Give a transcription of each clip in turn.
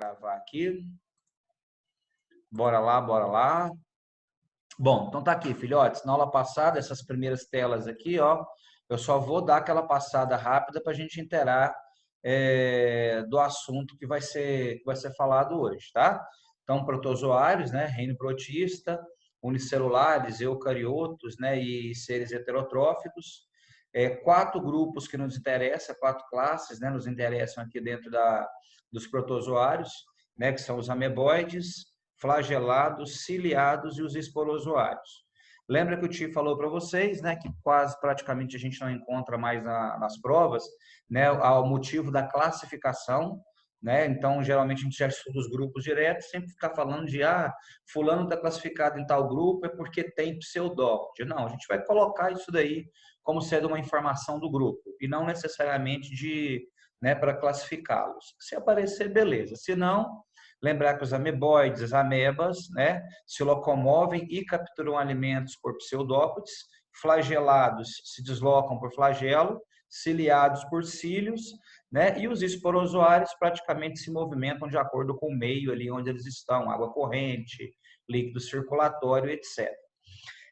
gravar aqui. Bora lá, bora lá. Bom, então tá aqui, filhotes. Na aula passada, essas primeiras telas aqui, ó, eu só vou dar aquela passada rápida para a gente inteirar do assunto que vai ser falado hoje, tá? Então, protozoários, né, reino protista, unicelulares, eucariotos, né, e seres heterotróficos. Quatro grupos que nos interessam, quatro classes, né, nos interessam aqui dentro dos protozoários, né, que são os ameboides, flagelados, ciliados e os esporozoários. Lembra que o Ti falou para vocês, né, que quase praticamente a gente não encontra mais nas provas, né, ao motivo da classificação, né? Então, geralmente a gente já estuda os grupos direto, sempre ficar falando de fulano está classificado em tal grupo é porque tem pseudópode. Não, a gente vai colocar isso daí como sendo uma informação do grupo e não necessariamente né, para classificá-los. Se aparecer, beleza. Se não, lembrar que os ameboides, as amebas, né, se locomovem e capturam alimentos por pseudópodes, flagelados se deslocam por flagelo, ciliados por cílios, né, e os esporozoários praticamente se movimentam de acordo com o meio ali onde eles estão, água corrente, líquido circulatório, etc.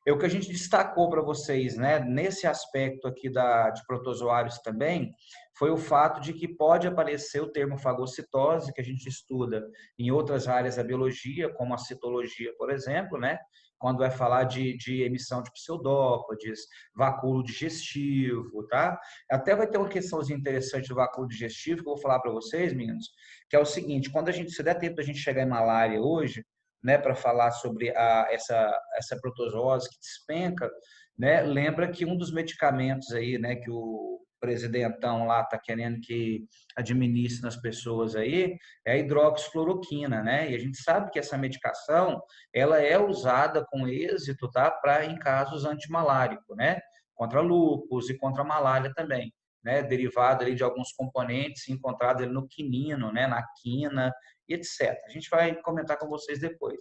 O que a gente destacou para vocês, né, nesse aspecto aqui de protozoários também, foi o fato de que pode aparecer o termo fagocitose, que a gente estuda em outras áreas da biologia, como a citologia, por exemplo, né, quando vai falar de emissão de pseudópodes, vacúolo digestivo, tá? Até vai ter uma questãozinha interessante do vacúolo digestivo, que eu vou falar para vocês, meninos, que é o seguinte, se der tempo da gente chegar em malária hoje, né, para falar sobre essa protozoose que despenca, né, lembra que um dos medicamentos aí, né, que o presidentão lá está querendo que administre nas pessoas aí, é a hidroxicloroquina, né, e a gente sabe que essa medicação, ela é usada com êxito, tá, em casos antimaláricos, né, contra lúpus e contra malária também, né, derivado ali de alguns componentes encontrados ali no quinino, né, na quina, etc. A gente vai comentar com vocês depois.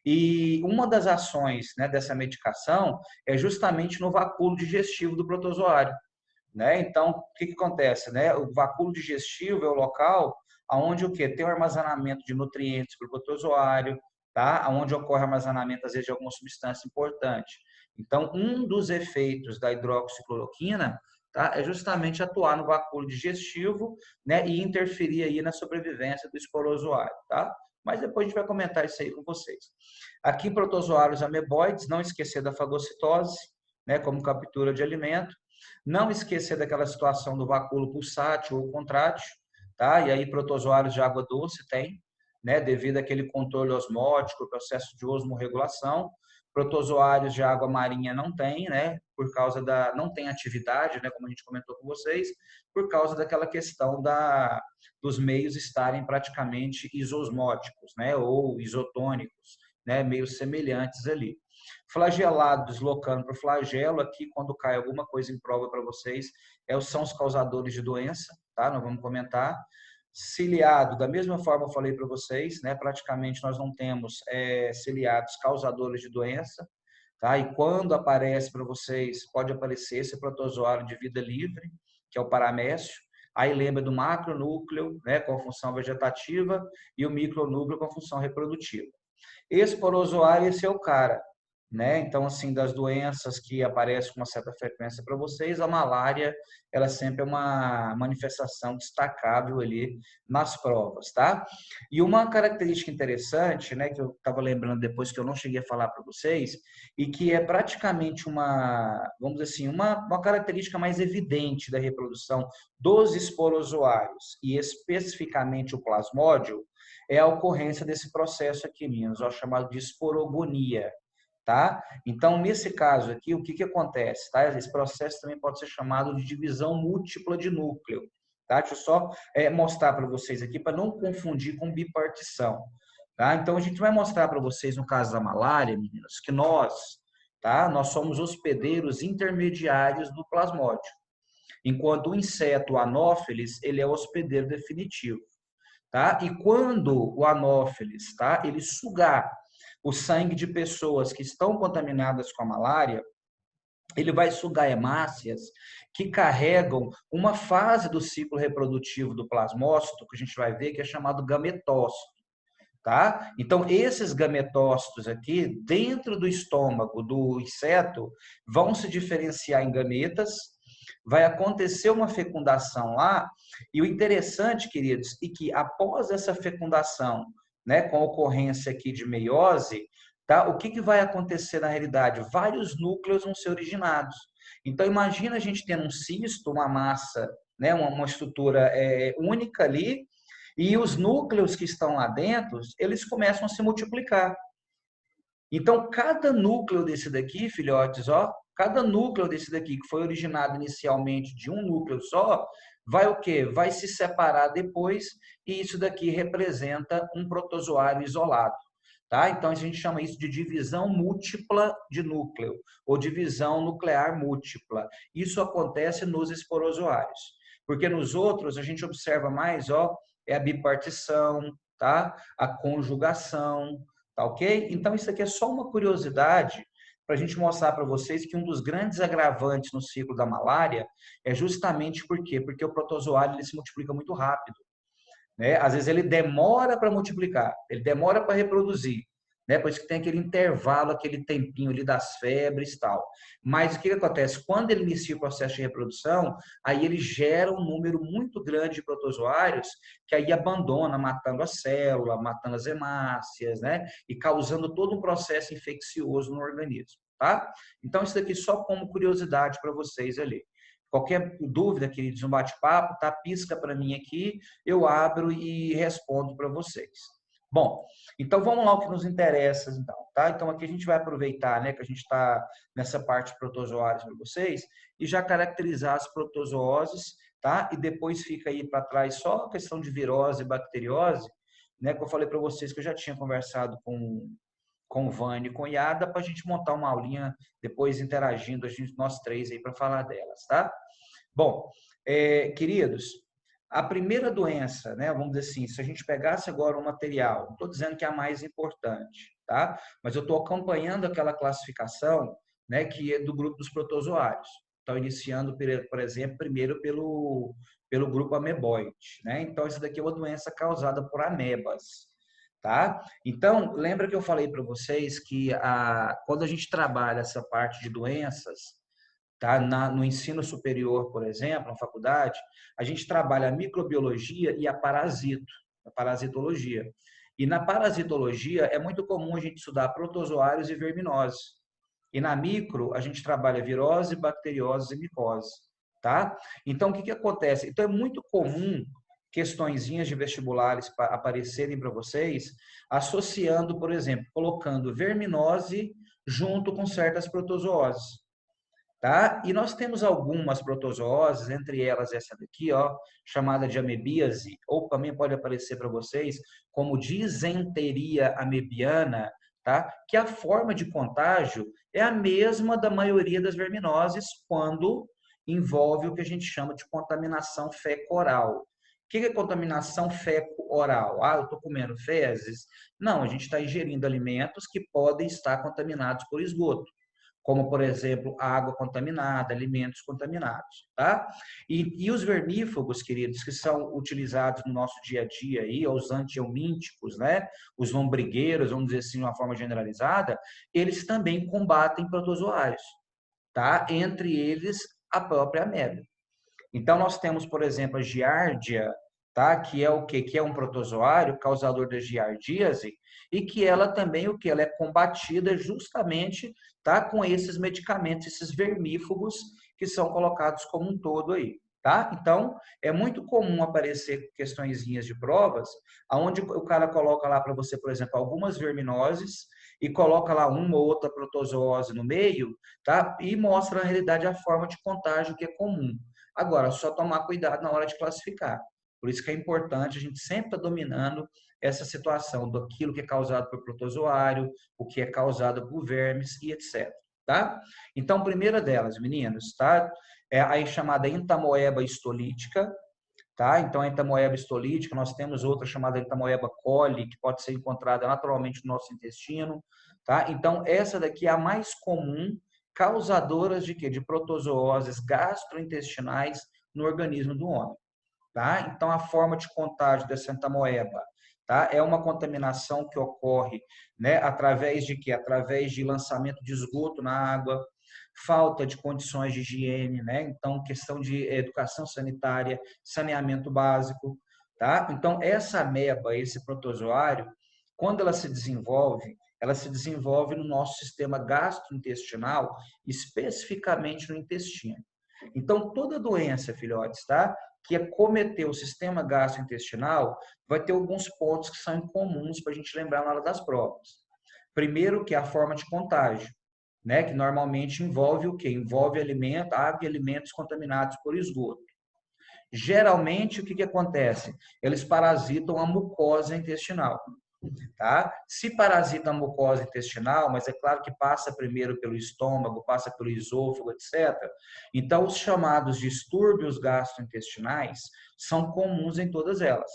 E uma das ações, né, dessa medicação é justamente no vacúolo digestivo do protozoário, né? Então, o que acontece, né? O vacúolo digestivo é o local onde o quê? Tem o armazenamento de nutrientes para o protozoário, tá? Onde ocorre armazenamento, às vezes, de alguma substância importante. Então, um dos efeitos da hidroxicloroquina, tá, é justamente atuar no vacúolo digestivo, né, e interferir aí na sobrevivência do esporozoário, tá? Mas depois a gente vai comentar isso aí com vocês. Aqui, protozoários ameboides, não esquecer da fagocitose, né, como captura de alimento. Não esquecer daquela situação do vacúolo pulsátil ou contrátil, tá? E aí protozoários de água doce tem, né, devido àquele controle osmótico, processo de osmorregulação. Protozoários de água marinha não tem, né, por causa não tem atividade, né, como a gente comentou com vocês, por causa daquela questão dos meios estarem praticamente isosmóticos, né, ou isotônicos, né, meios semelhantes ali. Flagelado, deslocando para o flagelo, aqui quando cai alguma coisa em prova para vocês, são os causadores de doença, tá? Nós vamos comentar. Ciliado, da mesma forma eu falei para vocês, né? Praticamente nós não temos ciliados causadores de doença, tá? E quando aparece para vocês, pode aparecer esse protozoário de vida livre, que é o paramécio. Aí lembra do macronúcleo, né, com a função vegetativa, e o micronúcleo com a função reprodutiva. Esporozoário, esse é o cara, né? Então, assim, das doenças que aparecem com uma certa frequência para vocês, a malária, ela sempre é uma manifestação destacável ali nas provas, tá? E uma característica interessante, né, que eu estava lembrando depois que eu não cheguei a falar para vocês, e que é praticamente vamos dizer assim, uma característica mais evidente da reprodução dos esporozoários, e especificamente o plasmódio, é a ocorrência desse processo aqui, meninos, chamado de esporogonia. Tá? Então, nesse caso aqui, o que acontece? Tá? Esse processo também pode ser chamado de divisão múltipla de núcleo. Tá? Deixa eu só mostrar para vocês aqui, para não confundir com bipartição. Tá? Então, a gente vai mostrar para vocês, no caso da malária, meninos, que nós somos hospedeiros intermediários do plasmódio. Enquanto o inseto o anófeles, ele é o hospedeiro definitivo. Tá? E quando o anófeles, tá, ele sugar o sangue de pessoas que estão contaminadas com a malária, ele vai sugar hemácias que carregam uma fase do ciclo reprodutivo do plasmócito, que a gente vai ver, que é chamado gametócito. Tá? Então, esses gametócitos aqui, dentro do estômago do inseto, vão se diferenciar em gametas, vai acontecer uma fecundação lá, e o interessante, queridos, é que após essa fecundação, né, com a ocorrência aqui de meiose, tá? O que vai acontecer na realidade? Vários núcleos vão ser originados. Então, imagina a gente tendo um cisto, uma massa, né, uma estrutura única ali, e os núcleos que estão lá dentro, eles começam a se multiplicar. Então, cada núcleo desse daqui, filhotes, ó, cada núcleo desse daqui que foi originado inicialmente de um núcleo só, vai o quê? Vai se separar depois e isso daqui representa um protozoário isolado. Tá? Então, a gente chama isso de divisão múltipla de núcleo, ou divisão nuclear múltipla. Isso acontece nos esporozoários. Porque nos outros, a gente observa mais, ó, é a bipartição, tá? A conjugação, tá ok? Então, isso aqui é só uma curiosidade para a gente mostrar para vocês que um dos grandes agravantes no ciclo da malária é justamente por quê? Porque o protozoário ele se multiplica muito rápido. Né? Às vezes ele demora para multiplicar, ele demora para reproduzir, né? Por isso que tem aquele intervalo, aquele tempinho ali das febres e tal. Mas o que acontece? Quando ele inicia o processo de reprodução, aí ele gera um número muito grande de protozoários que aí abandona, matando a célula, matando as hemácias, né? E causando todo um processo infeccioso no organismo, tá? Então, isso daqui só como curiosidade para vocês ali. Qualquer dúvida, queridos, um bate-papo, tá? Pisca para mim aqui, eu abro e respondo para vocês. Bom, então vamos lá o que nos interessa, então, tá? Então aqui a gente vai aproveitar, né, que a gente está nessa parte de protozoários para vocês e já caracterizar as protozooses, tá? E depois fica aí para trás só a questão de virose e bacteriose, né, que eu falei para vocês que eu já tinha conversado com o Vânia e com Yada para a gente montar uma aulinha depois interagindo, nós três aí para falar delas, tá? Bom, queridos, a primeira doença, né, vamos dizer assim, se a gente pegasse agora o material, não estou dizendo que é a mais importante, tá? Mas eu estou acompanhando aquela classificação, né, que é do grupo dos protozoários. Então, iniciando, por exemplo, primeiro pelo grupo ameboide, né? Então, isso daqui é uma doença causada por amebas, tá? Então, lembra que eu falei para vocês que quando a gente trabalha essa parte de doenças, tá? No ensino superior, por exemplo, na faculdade, a gente trabalha a microbiologia e a parasitologia. E na parasitologia é muito comum a gente estudar protozoários e verminoses. E na micro, a gente trabalha virose, bacteriose e micose, tá? Então, o que acontece? Então, é muito comum questõezinhas de vestibulares aparecerem para vocês, associando, por exemplo, colocando verminose junto com certas protozooses. Tá? E nós temos algumas protozooses, entre elas essa daqui, ó, chamada de amebíase, ou também pode aparecer para vocês como disenteria amebiana, tá? Que a forma de contágio é a mesma da maioria das verminoses quando envolve o que a gente chama de contaminação feco-oral. O que é contaminação feco-oral? Ah, eu estou comendo fezes? Não, a gente está ingerindo alimentos que podem estar contaminados por esgoto, como, por exemplo, água contaminada, alimentos contaminados, tá? E os vermífugos, queridos, que são utilizados no nosso dia a dia aí, os antihelmínticos, né? Os lombrigueiros, vamos dizer assim, de uma forma generalizada, eles também combatem protozoários, tá? Entre eles, a própria ameba. Então, nós temos, por exemplo, a giardia, tá? Que é o quê? Que é um protozoário causador da giardíase e que ela também, o que? Ela é combatida justamente, tá? Com esses medicamentos, esses vermífugos que são colocados como um todo aí, tá? Então, é muito comum aparecer questõezinhas de provas, aonde o cara coloca lá para você, por exemplo, algumas verminoses e coloca lá uma ou outra protozoose no meio, tá? E mostra, na realidade, a forma de contágio que é comum. Agora, só tomar cuidado na hora de classificar. Por isso que é importante a gente sempre estar dominando essa situação daquilo que é causado por protozoário, o que é causado por vermes e etc. Tá? Então, primeira delas, meninos, tá? É a chamada entamoeba histolítica, tá? Então, a entamoeba histolítica, nós temos outra chamada entamoeba coli, que pode ser encontrada naturalmente no nosso intestino, tá? Então, essa daqui é a mais comum causadoras de quê? De protozooses gastrointestinais no organismo do homem. Tá? Então, a forma de contágio dessa entamoeba, tá? É uma contaminação que ocorre, né, através de quê? Através de lançamento de esgoto na água, falta de condições de higiene, né? Então, questão de educação sanitária, saneamento básico, tá? Então, essa ameba, esse protozoário, quando ela se desenvolve no nosso sistema gastrointestinal, especificamente no intestino. Então, toda doença, filhotes, tá? Que acometer o sistema gastrointestinal, vai ter alguns pontos que são incomuns para a gente lembrar na hora das provas. Primeiro, que é a forma de contágio, né? Que normalmente envolve o quê? Envolve alimento, água e alimentos contaminados por esgoto. Geralmente, o que acontece? Eles parasitam a mucosa intestinal. Tá? Se parasita a mucosa intestinal, mas é claro que passa primeiro pelo estômago, passa pelo esôfago, etc. Então, os chamados distúrbios gastrointestinais são comuns em todas elas.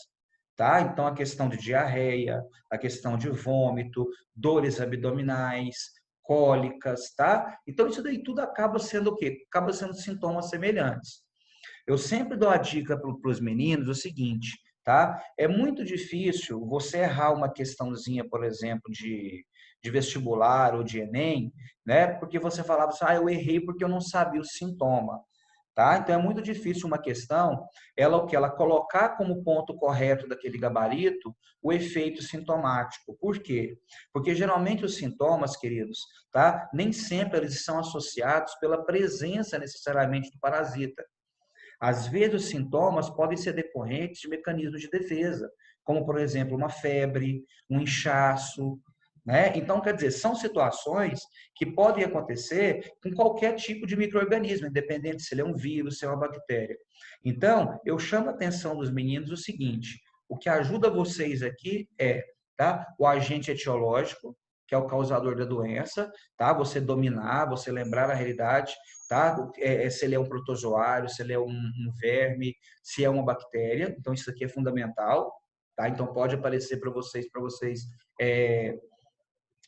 Tá? Então, a questão de diarreia, a questão de vômito, dores abdominais, cólicas, tá? Então, isso daí tudo acaba sendo o quê? Acaba sendo sintomas semelhantes. Eu sempre dou a dica para os meninos o seguinte, tá? É muito difícil você errar uma questãozinha, por exemplo, de vestibular ou de Enem, né? Porque você falava assim, eu errei porque eu não sabia o sintoma. Tá? Então é muito difícil uma questão, o que ela colocar como ponto correto daquele gabarito o efeito sintomático. Por quê? Porque geralmente os sintomas, queridos, tá? Nem sempre eles são associados pela presença necessariamente do parasita. Às vezes, os sintomas podem ser decorrentes de mecanismos de defesa, como, por exemplo, uma febre, um inchaço, né? Então, quer dizer, são situações que podem acontecer com qualquer tipo de micro-organismo, independente se ele é um vírus, se é uma bactéria. Então, eu chamo a atenção dos meninos o seguinte, o que ajuda vocês aqui é, tá? O agente etiológico, que é o causador da doença, tá? Você dominar, você lembrar a realidade, tá? Se ele é um protozoário, se ele é um verme, se é uma bactéria. Então, isso aqui é fundamental, tá? Então, pode aparecer para vocês,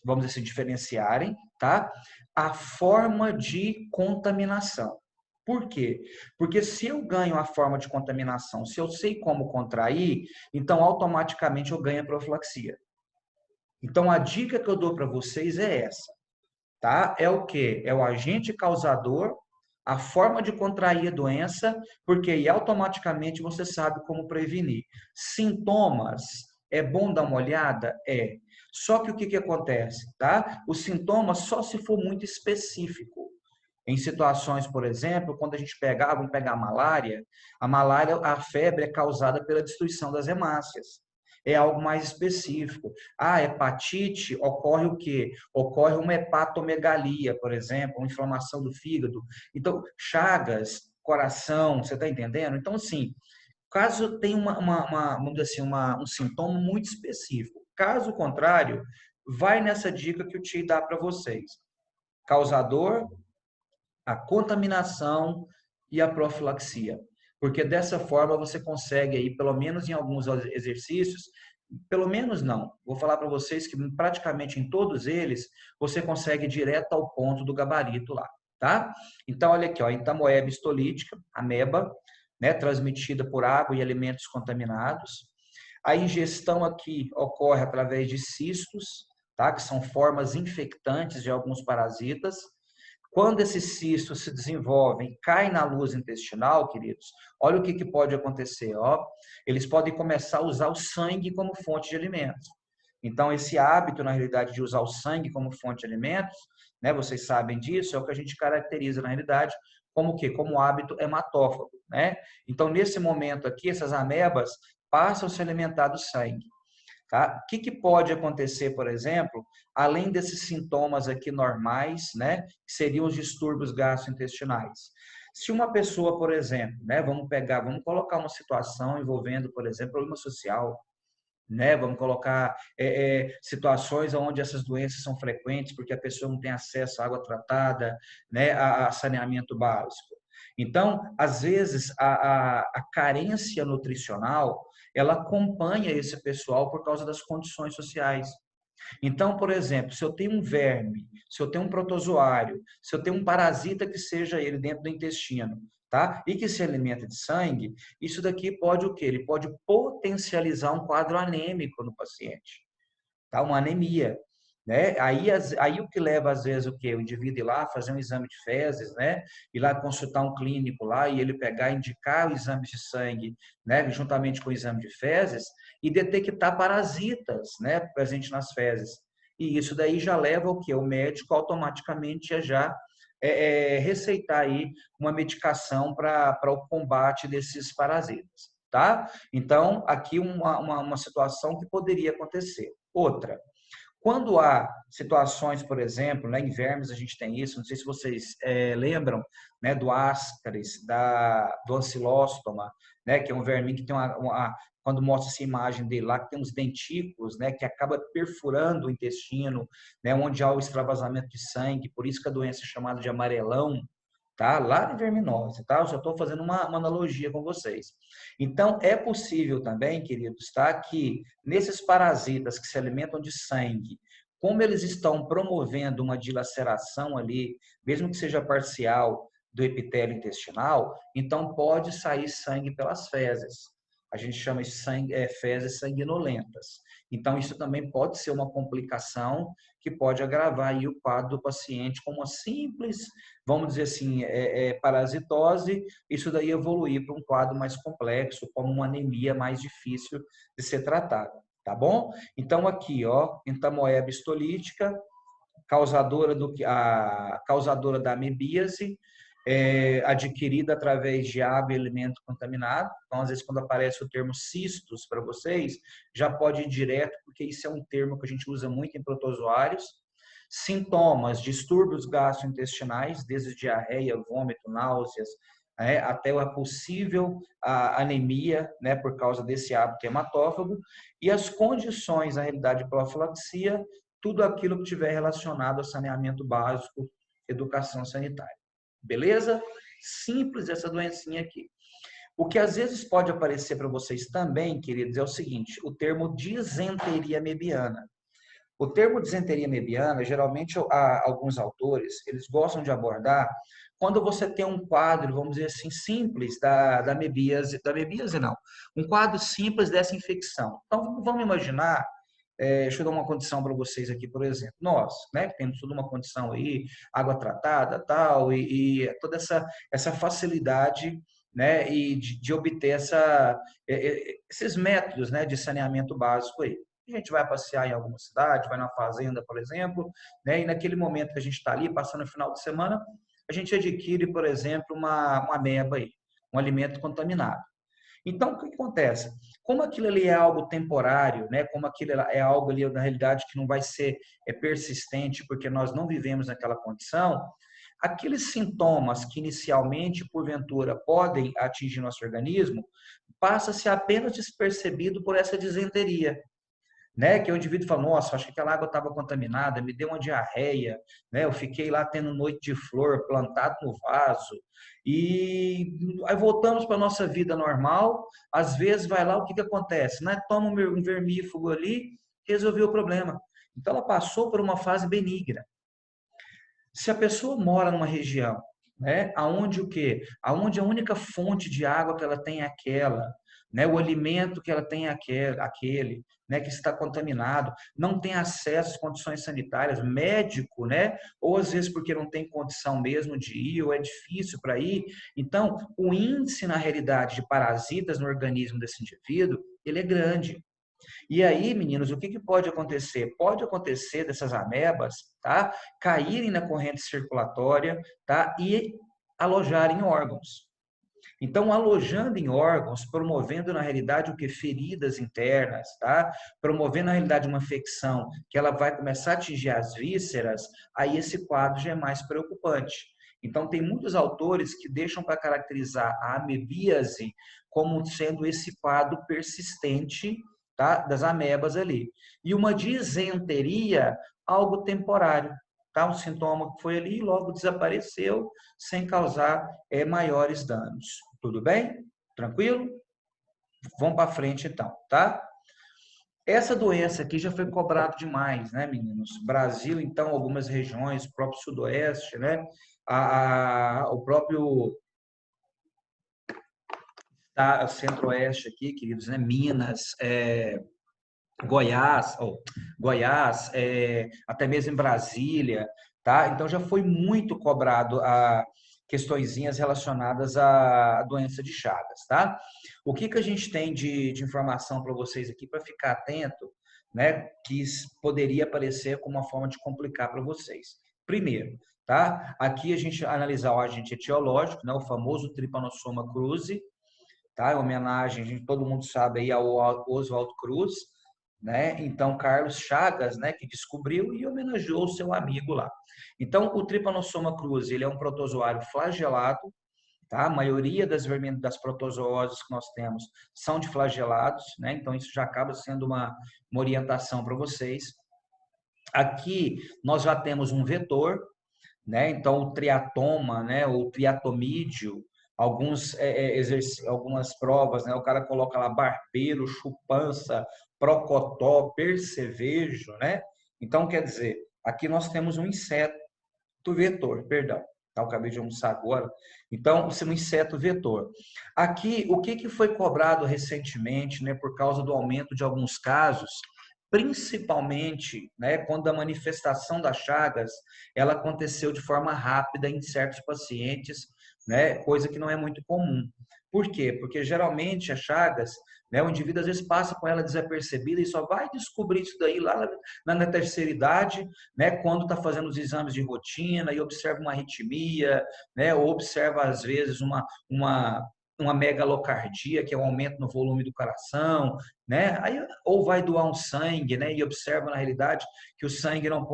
vamos dizer, se diferenciarem, tá? A forma de contaminação. Por quê? Porque se eu ganho a forma de contaminação, se eu sei como contrair, então automaticamente eu ganho a profilaxia. Então, a dica que eu dou para vocês é essa, tá? É o quê? É o agente causador, a forma de contrair a doença, porque aí automaticamente você sabe como prevenir. Sintomas, é bom dar uma olhada? É. Só que o que acontece, tá? Os sintomas só se for muito específico. Em situações, por exemplo, quando a gente vamos pegar a malária, a febre é causada pela destruição das hemácias. É algo mais específico. A hepatite ocorre o quê? Ocorre uma hepatomegalia, por exemplo, uma inflamação do fígado. Então, chagas, coração, você está entendendo? Então, assim, caso tenha vamos dizer assim, um sintoma muito específico. Caso contrário, vai nessa dica que o tio dá para vocês. Causador, a contaminação e a profilaxia. Porque dessa forma você consegue aí, pelo menos em alguns exercícios, pelo menos não, vou falar para vocês que praticamente em todos eles, você consegue ir direto ao ponto do gabarito lá, tá? Então, olha aqui, ó, entamoeba histolítica, ameba, né, transmitida por água e alimentos contaminados. A ingestão aqui ocorre através de cistos, tá? Que são formas infectantes de alguns parasitas. Quando esses cistos se desenvolvem, caem na luz intestinal, queridos, olha o que pode acontecer, ó. Eles podem começar a usar o sangue como fonte de alimentos. Então, esse hábito, na realidade, de usar o sangue como fonte de alimentos, né, vocês sabem disso, é o que a gente caracteriza, na realidade, como o quê? Como hábito hematófago, né? Então, nesse momento aqui, essas amebas passam a se alimentar do sangue. Tá? O que pode acontecer, por exemplo, além desses sintomas aqui normais, né, que seriam os distúrbios gastrointestinais? Se uma pessoa, por exemplo, né, vamos colocar uma situação envolvendo, por exemplo, problema social, né, vamos colocar situações onde essas doenças são frequentes porque a pessoa não tem acesso à água tratada, né, a saneamento básico. Então, às vezes, a carência nutricional, ela acompanha esse pessoal por causa das condições sociais. Então, por exemplo, se eu tenho um verme, se eu tenho um protozoário, se eu tenho um parasita que seja ele dentro do intestino, tá? E que se alimenta de sangue, isso daqui pode o quê? Ele pode potencializar um quadro anêmico no paciente, tá? Uma anemia, né? Aí o que leva às vezes o quê? O indivíduo ir lá fazer um exame de fezes, né? Ir lá consultar um clínico lá e ele pegar e indicar o exame de sangue, né? Juntamente com o exame de fezes e detectar parasitas, né? Presente nas fezes. E isso daí já leva o quê? O médico automaticamente já receitar aí uma medicação para o combate desses parasitas, tá? Então, aqui uma situação que poderia acontecer. Outra, quando há situações, por exemplo, né, em vermes a gente tem isso, não sei se vocês lembram, né, do ascaris, do ancilóstoma, né, que é um verme que tem quando mostra essa imagem dele lá, que tem uns dentículos, né, que acaba perfurando o intestino, né, onde há o extravasamento de sangue, por isso que a doença é chamada de amarelão, tá? Lá de verminose, tá? Eu só estou fazendo uma analogia com vocês. Então, é possível também, queridos, tá? Que nesses parasitas que se alimentam de sangue, como eles estão promovendo uma dilaceração ali, mesmo que seja parcial, do epitélio intestinal, então pode sair sangue pelas fezes. A gente chama de fezes sanguinolentas. Então, isso também pode ser uma complicação que pode agravar aí o quadro do paciente com uma simples, vamos dizer assim, parasitose, isso daí evoluir para um quadro mais complexo, como uma anemia mais difícil de ser tratada, tá bom? Então, aqui, ó, entamoeba histolítica, causadora da amebíase, adquirida através de água e alimento contaminado. Então, às vezes, quando aparece o termo cistos para vocês, já pode ir direto, porque isso é um termo que a gente usa muito em protozoários. Sintomas, distúrbios gastrointestinais, desde diarreia, vômito, náuseas, até a possível anemia, né, por causa desse hábito hematófago, e as condições, na realidade, de profilaxia, tudo aquilo que tiver relacionado ao saneamento básico, educação sanitária. Beleza? Simples essa doencinha aqui. O que às vezes pode aparecer para vocês também, queridos, é o seguinte, o termo disenteria mebiana. O termo disenteria mebiana, geralmente alguns autores, eles gostam de abordar quando você tem um quadro, vamos dizer assim, simples da mebíase não, um quadro simples dessa infecção. Então, vamos imaginar, deixa eu dar uma condição para vocês aqui, por exemplo, nós, né, que temos toda uma condição aí, água tratada, tal, e toda essa facilidade, né, e de obter esses métodos, né, de saneamento básico aí. A gente vai passear em alguma cidade, vai na fazenda, por exemplo, né? E naquele momento que a gente está ali, passando o final de semana, a gente adquire, por exemplo, uma ameba aí, um alimento contaminado. Então, o que acontece? Como aquilo ali é algo temporário, né? Como aquilo é algo ali, na realidade, que não vai ser persistente, porque nós não vivemos naquela condição, aqueles sintomas que inicialmente, porventura, podem atingir nosso organismo, passa-se apenas despercebido por essa disenteria, né? Que o indivíduo fala, nossa, acho que aquela água estava contaminada, me deu uma diarreia, né? Eu fiquei lá tendo noite de flor plantado no vaso. E aí voltamos para a nossa vida normal, às vezes vai lá, o que que acontece? Né? Toma um vermífugo ali, resolveu o problema. Então ela passou por uma fase benigna. Se a pessoa mora numa região, né, aonde o quê? Aonde a única fonte de água que ela tem é aquela, né, o alimento que ela tem é aquele, né, que está contaminado, não tem acesso às condições sanitárias, médico, né, ou às vezes porque não tem condição mesmo de ir, ou é difícil para ir. Então, o índice, na realidade, de parasitas no organismo desse indivíduo, ele é grande. E aí, meninos, o que que pode acontecer? Pode acontecer dessas amebas, tá? Caírem na corrente circulatória, tá? E alojarem em órgãos. Então, alojando em órgãos, promovendo na realidade o que? Feridas internas, tá? Promovendo na realidade uma infecção que ela vai começar a atingir as vísceras, aí esse quadro já é mais preocupante. Então, tem muitos autores que deixam para caracterizar a amebíase como sendo esse quadro persistente, tá? Das amebas ali. E uma disenteria, algo temporário, tá? Um sintoma que foi ali e logo desapareceu, sem causar maiores danos. Tudo bem? Tranquilo? Vamos para frente então, tá? Essa doença aqui já foi cobrado demais, né, meninos? Brasil, então, algumas regiões, o próprio Sudoeste, né? O próprio Centro-Oeste aqui, queridos, né? Minas, Goiás, Goiás, até mesmo em Brasília, tá? Então já foi muito cobrado a questõezinhas relacionadas à doença de Chagas, tá? O que que a gente tem de informação para vocês aqui para ficar atento, né? Que poderia aparecer como uma forma de complicar para vocês. Primeiro, tá? Aqui a gente analisar o agente etiológico, né? O famoso Trypanosoma cruzi, tá? Em homenagem, todo mundo sabe aí ao Oswald Cruz, né? Então Carlos Chagas, né, que descobriu e homenageou o seu amigo lá. Então o Trypanosoma cruzi, ele é um protozoário flagelado, tá? A maioria das protozooses que nós temos são de flagelados, né? Então isso já acaba sendo uma orientação para vocês. Aqui nós já temos um vetor, né? Então, o triatoma, né? O triatomídeo, algumas provas, né? O cara coloca lá barbeiro, chupança, procotó, percevejo, né? Então, quer dizer, aqui nós temos um inseto vetor, perdão. Tá, eu acabei de almoçar agora. Então, é um inseto vetor. Aqui, o que foi cobrado recentemente, né, por causa do aumento de alguns casos, principalmente, né, quando a manifestação das chagas, ela aconteceu de forma rápida em certos pacientes, né, coisa que não é muito comum. Por quê? Porque geralmente as chagas, né, o indivíduo às vezes passa com ela desapercebida e só vai descobrir isso daí lá na terceira idade, né, quando está fazendo os exames de rotina e observa uma arritmia, né, ou observa às vezes uma megalocardia, que é um aumento no volume do coração, né? Aí, ou vai doar um sangue, né? E observa na realidade que o sangue não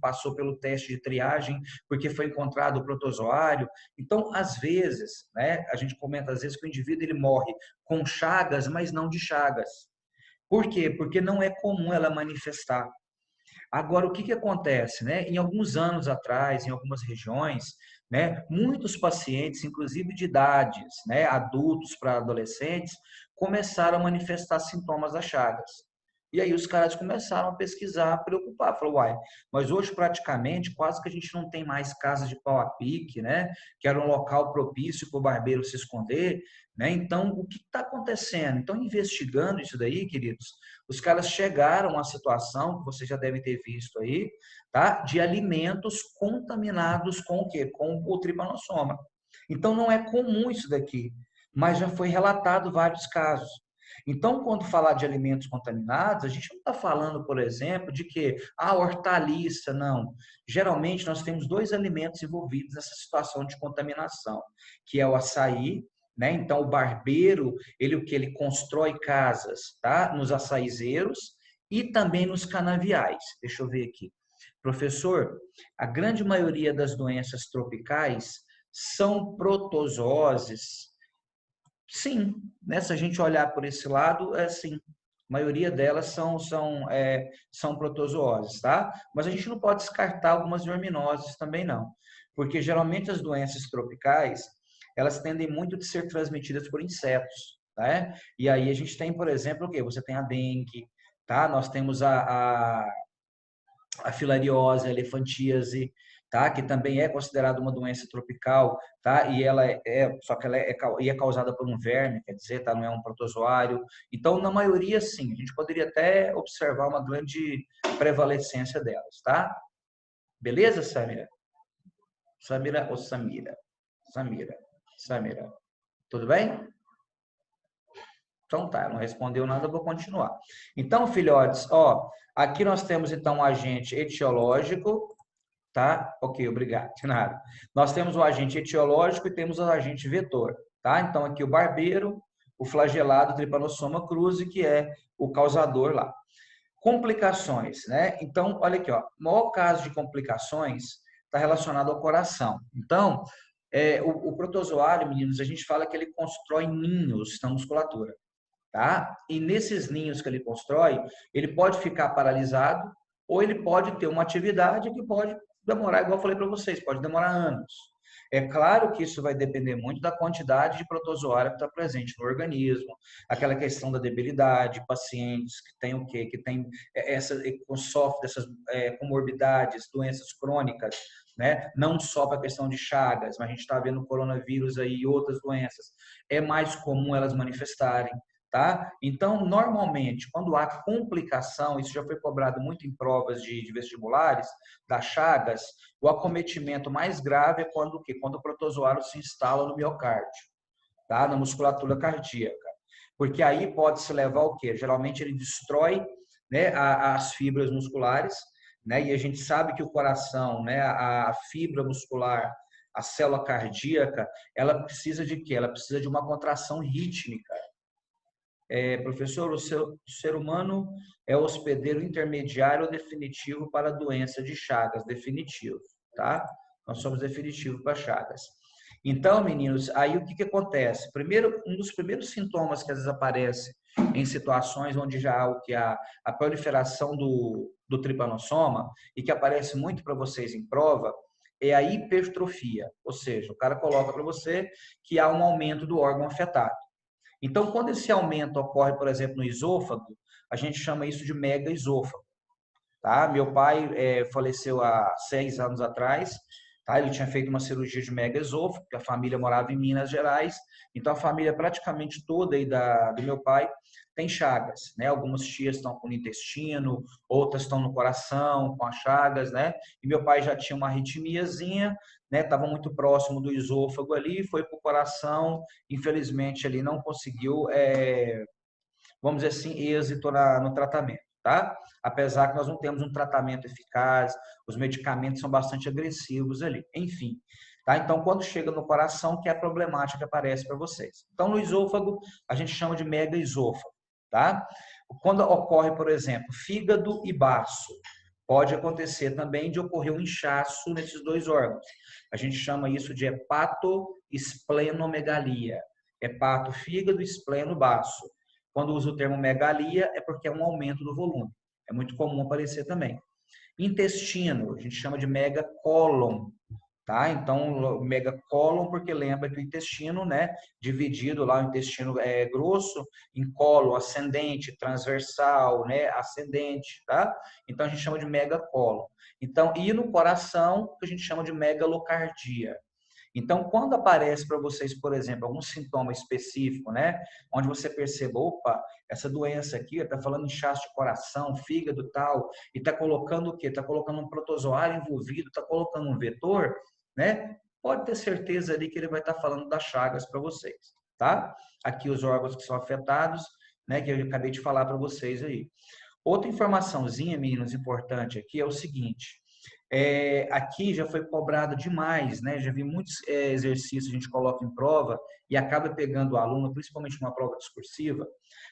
passou pelo teste de triagem porque foi encontrado o protozoário. Então, às vezes, né? A gente comenta às vezes que o indivíduo ele morre com chagas, mas não de chagas. Por quê? Porque não é comum ela manifestar. Agora, o que que acontece, né? Em alguns anos atrás, em algumas regiões, né, muitos pacientes, inclusive de idades, né, adultos para adolescentes, começaram a manifestar sintomas das chagas. E aí os caras começaram a pesquisar, a preocupar, falou, uai, mas hoje praticamente quase que a gente não tem mais casas de pau a pique, né? Que era um local propício para o barbeiro se esconder, né? Então, o que está acontecendo? Então, investigando isso daí, queridos, os caras chegaram à situação, que vocês já devem ter visto aí, tá? De alimentos contaminados com o quê? Com o tripanossoma. Então, não é comum isso daqui, mas já foi relatado vários casos. Então, quando falar de alimentos contaminados, a gente não está falando, por exemplo, de que hortaliça, não. Geralmente, nós temos dois alimentos envolvidos nessa situação de contaminação, que é o açaí, né? Então, o barbeiro, o que ele constrói casas, tá? Nos açaizeiros e também nos canaviais. Deixa eu ver aqui. Professor, a grande maioria das doenças tropicais são protozooses. Sim, né? Se a gente olhar por esse lado, é sim. A maioria delas são protozooses, tá? Mas a gente não pode descartar algumas verminoses também, não. Porque geralmente as doenças tropicais, elas tendem muito a ser transmitidas por insetos, tá? E aí a gente tem, por exemplo, o quê? Você tem a dengue, tá? Nós temos a filariose, a elefantíase, tá? Que também é considerada uma doença tropical, tá? E ela só que ela é causada por um verme, quer dizer, tá? Não é um protozoário. Então, na maioria, sim, a gente poderia até observar uma grande prevalecência delas, tá? Beleza, Samira? Samira ou Samira? Samira. Samira. Tudo bem? Então tá, não respondeu nada, vou continuar. Então, filhotes, ó, aqui nós temos então um agente etiológico, tá? Ok, obrigado, de nada. Nós temos o agente etiológico e temos o agente vetor, tá? Então aqui o barbeiro, o flagelado Trypanosoma cruzi, que é o causador lá. Complicações, né? Então, olha aqui, ó, o maior caso de complicações está relacionado ao coração. Então, o protozoário, meninos, a gente fala que ele constrói ninhos na musculatura, tá? E nesses ninhos que ele constrói, ele pode ficar paralisado ou ele pode ter uma atividade que pode demorar, igual eu falei para vocês, pode demorar anos. É claro que isso vai depender muito da quantidade de protozoário que está presente no organismo, aquela questão da debilidade, pacientes que têm o quê? Que tem sofrem dessas comorbidades, doenças crônicas, né? Não só para a questão de Chagas, mas a gente está vendo o coronavírus aí e outras doenças. É mais comum elas manifestarem. Tá? Então, normalmente, quando há complicação, isso já foi cobrado muito em provas de vestibulares, das Chagas, o acometimento mais grave é quando o quê? Quando o protozoário se instala no miocárdio, tá? Na musculatura cardíaca. Porque aí pode se levar o quê? Geralmente ele destrói, né, as fibras musculares, né? E a gente sabe que o coração, né, a fibra muscular, a célula cardíaca, ela precisa de quê? Ela precisa de uma contração rítmica. Professor, o ser humano é o hospedeiro intermediário ou definitivo para a doença de Chagas, definitivo, tá? Nós somos definitivos para Chagas. Então, meninos, aí o que acontece? Primeiro, um dos primeiros sintomas que às vezes aparece em situações onde já há a proliferação do tripanossoma e que aparece muito para vocês em prova é a hipertrofia, ou seja, o cara coloca para você que há um aumento do órgão afetado. Então, quando esse aumento ocorre, por exemplo, no esôfago, a gente chama isso de mega esôfago. Tá? Meu pai faleceu há 6 anos atrás. Tá? Ele tinha feito uma cirurgia de mega esôfago, porque a família morava em Minas Gerais. Então, a família praticamente toda aí do meu pai tem chagas. Né? Algumas tias estão com o intestino, outras estão no coração, com as chagas. Né? E meu pai já tinha uma arritmiazinha, né? Estava muito próximo do esôfago ali, foi para o coração. Infelizmente, ele não conseguiu, vamos dizer assim, êxito no tratamento. Tá? Apesar que nós não temos um tratamento eficaz, os medicamentos são bastante agressivos ali. Enfim, tá? Então, quando chega no coração, que é a problemática que aparece para vocês. Então, no esôfago, a gente chama de mega esôfago, tá? Quando ocorre, por exemplo, fígado e baço, pode acontecer também de ocorrer um inchaço nesses dois órgãos. A gente chama isso de hepatoesplenomegalia. Hepato, fígado, espleno, baço. Quando usa o termo megalia, é porque é um aumento do volume. É muito comum aparecer também. Intestino, a gente chama de megacólon, tá? Então, megacólon, porque lembra que o intestino, né, dividido lá, o intestino grosso, em colo ascendente, transversal, né, ascendente, tá? Então, a gente chama de megacólon. Então, e no coração, que a gente chama de megalocardia. Então, quando aparece para vocês, por exemplo, algum sintoma específico, né, onde você perceba, opa, essa doença aqui está falando inchaço de coração, fígado tal, e está colocando o quê? Está colocando um protozoário envolvido, está colocando um vetor, né? Pode ter certeza ali que ele vai estar falando das chagas para vocês, tá? Aqui os órgãos que são afetados, né, que eu acabei de falar para vocês aí. Outra informaçãozinha, meninos, importante aqui é o seguinte. Aqui já foi cobrado demais, né? Já vi muitos exercícios que a gente coloca em prova e acaba pegando o aluno, principalmente numa prova discursiva,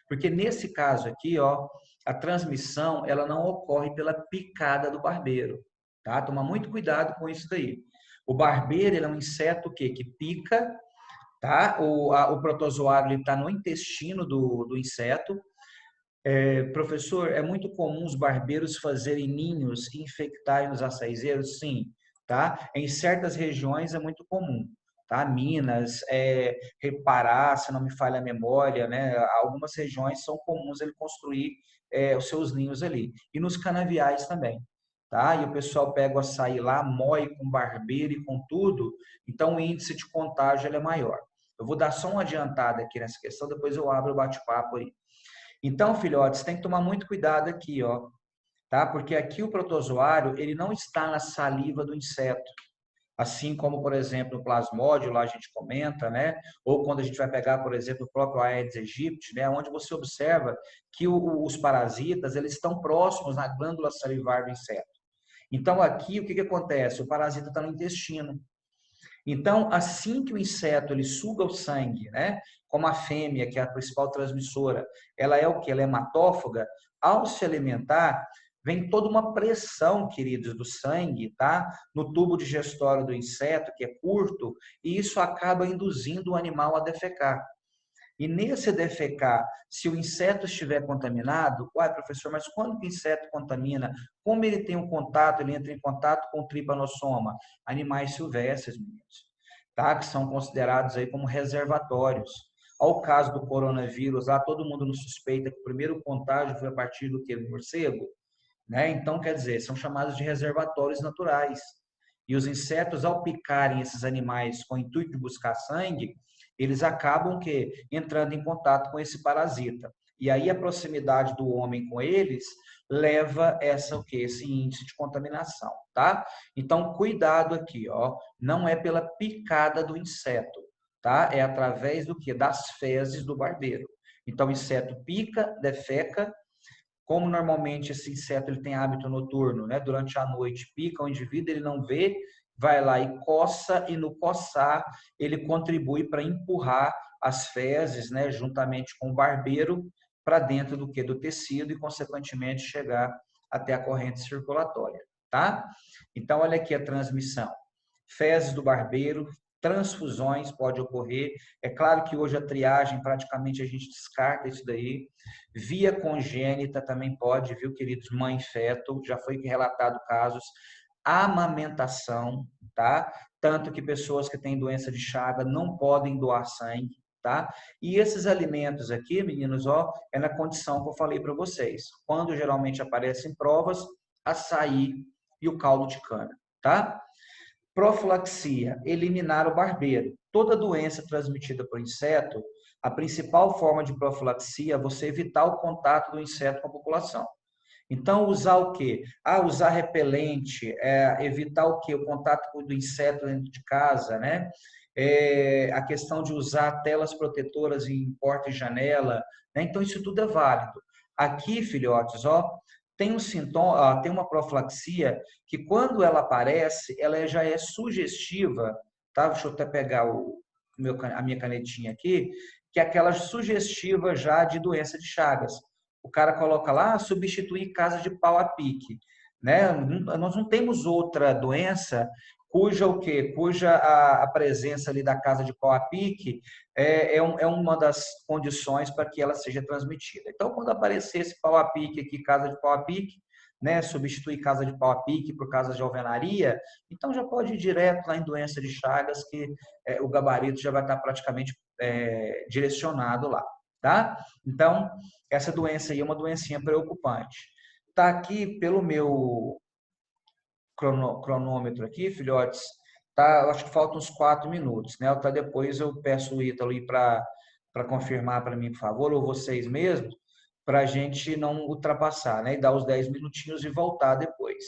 porque nesse caso aqui, ó, a transmissão ela não ocorre pela picada do barbeiro, tá? Toma muito cuidado com isso daí. O barbeiro ele é um inseto que pica, tá? O protozoário está no intestino do inseto. Professor, é muito comum os barbeiros fazerem ninhos e infectarem os açaizeiros? Sim, tá? Em certas regiões é muito comum, tá? Minas, Pará, se não me falha a memória, né? Algumas regiões são comuns ele construir os seus ninhos ali. E nos canaviais também, tá? E o pessoal pega o açaí lá, moe com barbeiro e com tudo, então o índice de contágio ele é maior. Eu vou dar só uma adiantada aqui nessa questão, depois eu abro o bate-papo aí. Então, filhotes, tem que tomar muito cuidado aqui, ó, tá? Porque aqui o protozoário, ele não está na saliva do inseto. Assim como, por exemplo, o plasmódio, lá a gente comenta, né? Ou quando a gente vai pegar, por exemplo, o próprio Aedes aegypti, né? Onde você observa que os parasitas, eles estão próximos na glândula salivar do inseto. Então, aqui, o que acontece? O parasita está no intestino. Então, assim que o inseto ele suga o sangue, né? Como a fêmea, que é a principal transmissora, ela é o que? Ela é hematófaga. Ao se alimentar, vem toda uma pressão, queridos, do sangue, tá? No tubo digestório do inseto, que é curto, e isso acaba induzindo o animal a defecar. E nesse defecar, se o inseto estiver contaminado, uai, professor, mas quando o inseto contamina, como ele tem um contato, ele entra em contato com o tripanossoma? Animais silvestres, meninos. tá? Que são considerados aí como reservatórios. Ao caso do coronavírus, lá todo mundo nos suspeita que o primeiro contágio foi a partir do que? Do morcego, né? Então, quer dizer, são chamados de reservatórios naturais. E os insetos, ao picarem esses animais com o intuito de buscar sangue, eles acabam que entrando em contato com esse parasita. E aí a proximidade do homem com eles leva o quê? Esse índice de contaminação, tá? Então, cuidado aqui, ó, não é pela picada do inseto, tá? É através do que? Das fezes do barbeiro. Então, o inseto pica, defeca. Como normalmente esse inseto ele tem hábito noturno, né? Durante a noite pica o indivíduo, ele não vê, vai lá e coça, e no coçar ele contribui para empurrar as fezes, né? Juntamente com o barbeiro para dentro do que? Do tecido e, consequentemente, chegar até a corrente circulatória, tá? Então, olha aqui a transmissão. Fezes do barbeiro, transfusões pode ocorrer. É claro que hoje a triagem, praticamente a gente descarta isso daí. Via congênita também pode, viu, queridos? Mãe e feto, já foi relatado casos. Amamentação, tá? Tanto que pessoas que têm doença de Chagas não podem doar sangue, tá? E esses alimentos aqui, meninos, ó, é na condição que eu falei para vocês. Quando geralmente aparecem provas, açaí e o caldo de cana, tá? Profilaxia, eliminar o barbeiro. Toda doença transmitida por inseto, a principal forma de profilaxia é você evitar o contato do inseto com a população. Então, usar o quê? Usar repelente, evitar o quê? O contato do inseto dentro de casa, né? A questão de usar telas protetoras em porta e janela, né? Então, isso tudo é válido. Aqui, filhotes, ó, tem um sintoma, tem uma profilaxia que quando ela aparece, ela já é sugestiva, tá? Deixa eu até pegar a minha canetinha aqui, que é aquela sugestiva já de doença de Chagas. O cara coloca lá, substituir casa de pau a pique, né? Nós não temos outra doença cuja o quê? Cuja a presença ali da casa de pau a pique é uma das condições para que ela seja transmitida. Então, quando aparecer esse pau a pique aqui, casa de pau a pique, né, substituir casa de pau a pique por casa de alvenaria, então já pode ir direto lá em doença de Chagas, que o gabarito já vai estar praticamente direcionado lá, tá? Então, essa doença aí é uma doencinha preocupante. Tá aqui pelo meu cronômetro aqui, filhotes, tá, acho que faltam uns 4 minutos, né? Tá, depois eu peço o Ítalo aí para confirmar para mim, por favor, ou vocês mesmos, para a gente não ultrapassar, né? E dar os 10 minutinhos e voltar depois.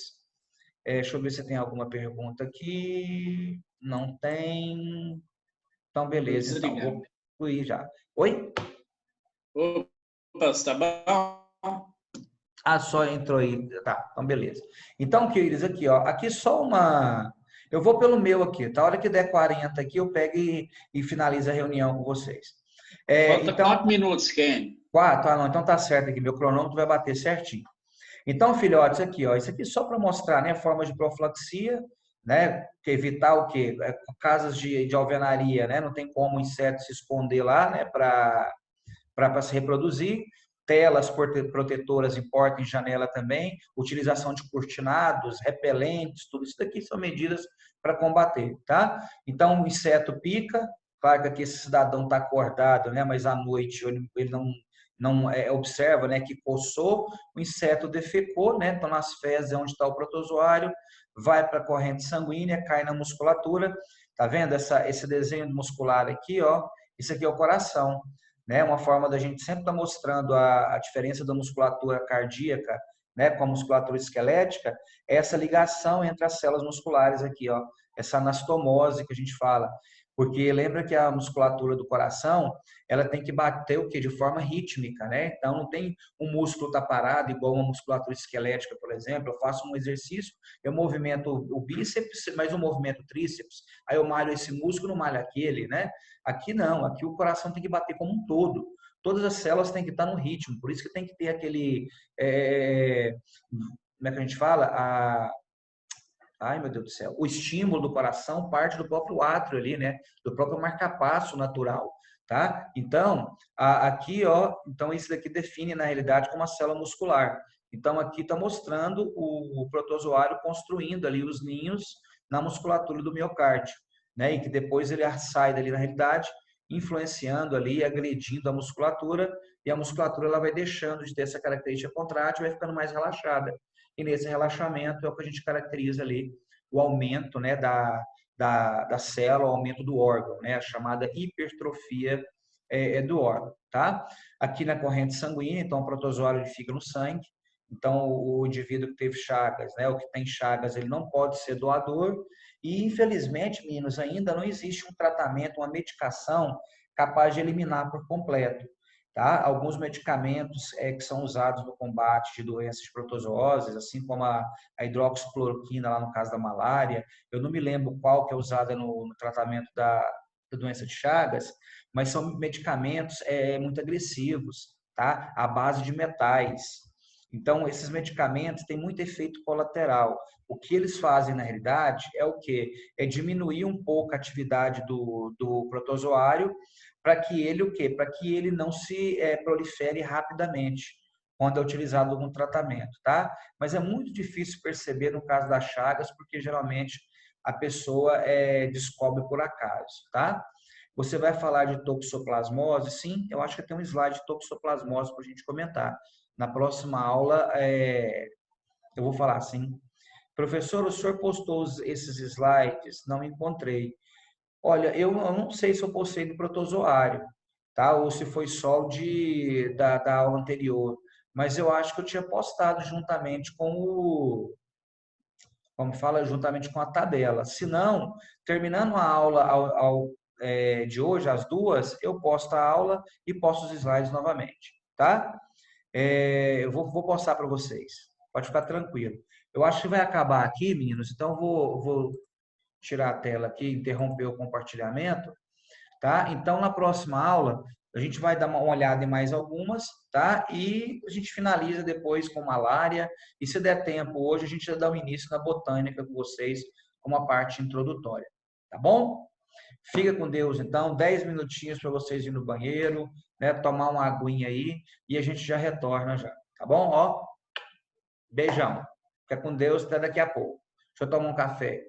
Deixa eu ver se tem alguma pergunta aqui. Não tem. Então, beleza. Então, vou fluir já. Oi? Opa, está bom? Só entrou aí. Tá, então beleza. Então, queridos, aqui, ó. Aqui só uma. Eu vou pelo meu aqui, tá? A hora que der 40 aqui, eu pego e finalizo a reunião com vocês. Falta 4 minutos, Ken. 4? Não, então tá certo aqui. Meu cronômetro vai bater certinho. Então, filhotes, aqui, ó. Isso aqui só para mostrar, né? Formas de profilaxia, né? Que evitar o quê? Casas de alvenaria, né? Não tem como o inseto se esconder lá, né? Para se reproduzir. Telas protetoras em porta e janela também, utilização de cortinados, repelentes, tudo isso daqui são medidas para combater, tá? Então, o inseto pica, claro que aqui esse cidadão está acordado, né? Mas à noite ele não observa, né? Que coçou, o inseto defecou, né? Então, nas fezes é onde está o protozoário, vai para a corrente sanguínea, cai na musculatura, tá vendo esse desenho muscular aqui, ó? Isso aqui é o coração. Né, uma forma da gente sempre estar mostrando a diferença da musculatura cardíaca, né, com a musculatura esquelética, é essa ligação entre as células musculares aqui, ó, essa anastomose que a gente fala. Porque lembra que a musculatura do coração, ela tem que bater o quê? De forma rítmica, né? Então não tem um músculo tá parado igual uma musculatura esquelética, por exemplo. Eu faço um exercício, eu movimento o bíceps, mas eu movimento o tríceps, aí eu malho esse músculo, não malho aquele, né? Aqui não, aqui o coração tem que bater como um todo. Todas as células têm que estar no ritmo, por isso que tem que ter aquele, como é que a gente fala? Ai, meu Deus do céu. O estímulo do coração parte do próprio átrio ali, né? Do próprio marcapasso natural, tá? Então, aqui, ó, então isso daqui define na realidade como uma célula muscular. Então, aqui está mostrando o protozoário construindo ali os ninhos na musculatura do miocárdio. né? E que depois ele sai dali na realidade, influenciando ali, agredindo a musculatura, e a musculatura ela vai deixando de ter essa característica contrátil, vai ficando mais relaxada. E nesse relaxamento é o que a gente caracteriza ali o aumento, né, da célula, o aumento do órgão, né, a chamada hipertrofia do órgão, tá? Aqui na corrente sanguínea, então o protozoário ele fica no sangue, então o indivíduo que teve chagas, né, o que tem chagas, ele não pode ser doador, e infelizmente, meninos, ainda não existe um tratamento, uma medicação capaz de eliminar por completo. Tá? Alguns medicamentos que são usados no combate de doenças de protozooses, assim como a hidroxicloroquina, lá no caso da malária, eu não me lembro qual que é usada no tratamento da doença de Chagas, mas são medicamentos muito agressivos, tá? À base de metais. Então, esses medicamentos têm muito efeito colateral. O que eles fazem, na realidade, é o quê? É diminuir um pouco a atividade do protozoário para que ele o quê? Para que ele não se prolifere rapidamente quando é utilizado algum tratamento, tá? Mas é muito difícil perceber no caso das chagas, porque geralmente a pessoa descobre por acaso, tá? Você vai falar de toxoplasmose? Sim, eu acho que tem um slide de toxoplasmose para a gente comentar. Na próxima aula, eu vou falar assim. Professor, o senhor postou esses slides? Não encontrei. Olha, eu não sei se eu postei do protozoário, tá? Ou se foi só da aula anterior. Mas eu acho que eu tinha postado juntamente com como fala, juntamente com a tabela. Se não, terminando a aula de hoje, às 2, eu posto a aula e posto os slides novamente, tá? Eu vou postar para vocês. Pode ficar tranquilo. Eu acho que vai acabar aqui, meninos, então vou tirar a tela aqui, interromper o compartilhamento, tá? Então, na próxima aula, a gente vai dar uma olhada em mais algumas, tá? E a gente finaliza depois com malária. E se der tempo hoje, a gente já dá o início na botânica com vocês, com uma parte introdutória, tá bom? Fica com Deus, então, 10 minutinhos para vocês ir no banheiro, né? Tomar uma aguinha aí e a gente já retorna já, tá bom? Ó, beijão. Fica com Deus, até daqui a pouco. Deixa eu tomar um café.